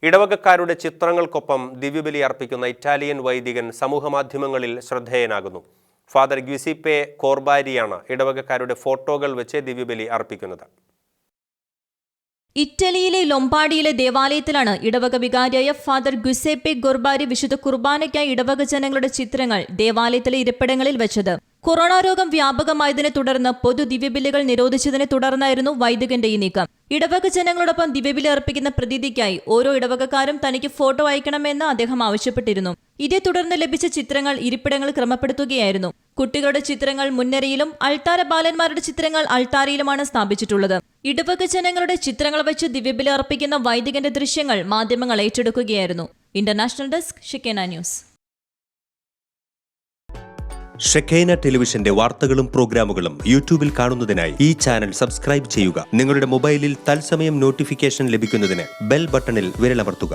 ഇടവകക്കാരുടെ ചിത്രങ്ങൾക്കൊപ്പം ദിവ്യബലി അർപ്പിക്കുന്ന ഇറ്റാലിയൻ വൈദികൻ സമൂഹമാധ്യമങ്ങളിൽ ശ്രദ്ധേയനാകുന്നു. ഫാദർ ഗ്യുസീപ്പെ കോർബാരിയാണ് ഇടവകക്കാരുടെ ഫോട്ടോകൾ വെച്ച് ദിവ്യബലി അർപ്പിക്കുന്നത്. ഇറ്റലിയിലെ ലൊംബാർഡിയിലെ ദേവാലയത്തിലാണ് ഇടവക വികാരിയായ ഫാദർ ഗ്യുസേപ്പെ ഗോർബാരി വിശുദ്ധ കുർബാനയ്ക്കായി ഇടവക ജനങ്ങളുടെ ചിത്രങ്ങൾ ദേവാലയത്തിലെ ഇരിപ്പിടങ്ങളിൽ വെച്ചത്. കൊറോണ രോഗം വ്യാപകമായതിനെ തുടർന്ന് പൊതു ദിവ്യബലികൾ നിരോധിച്ചതിനെ തുടർന്നായിരുന്നു വൈദികന്റെ ഈ നീക്കം. ഇടവക ജനങ്ങളോടൊപ്പം ദിവ്യബലി അർപ്പിക്കുന്ന പ്രതീതിക്കായി ഓരോ ഇടവകക്കാരും തനിക്ക് ഫോട്ടോ അയക്കണമെന്ന് അദ്ദേഹം ആവശ്യപ്പെട്ടിരുന്നു. ഇതേ തുടർന്ന് ലഭിച്ച ചിത്രങ്ങൾ ഇരിപ്പിടങ്ങൾ ക്രമപ്പെടുത്തുകയായിരുന്നു. കുട്ടികളുടെ ചിത്രങ്ങൾ മുൻനിരയിലും അൾത്താര ബാലന്മാരുടെ ചിത്രങ്ങൾ അൾത്താരയിലുമാണ് സ്ഥാപിച്ചിട്ടുള്ളത്. ഇടവക ജനങ്ങളുടെ ചിത്രങ്ങൾ വെച്ച് ദിവ്യബലി അർപ്പിക്കുന്ന വൈദികന്റെ ദൃശ്യങ്ങൾ മാധ്യമങ്ങൾ ഏറ്റെടുക്കുകയായിരുന്നു. International desk Shekinah news. Shekinah ടെലിവിഷന്റെ വാർത്തകളും പ്രോഗ്രാമുകളും യൂട്യൂബിൽ കാണുന്നതിനായി ഈ ചാനൽ സബ്സ്ക്രൈബ് ചെയ്യുക. നിങ്ങളുടെ മൊബൈലിൽ തത്സമയം നോട്ടിഫിക്കേഷൻ ലഭിക്കുന്നതിന് ബെൽ ബട്ടണിൽ വിരലമർത്തുക.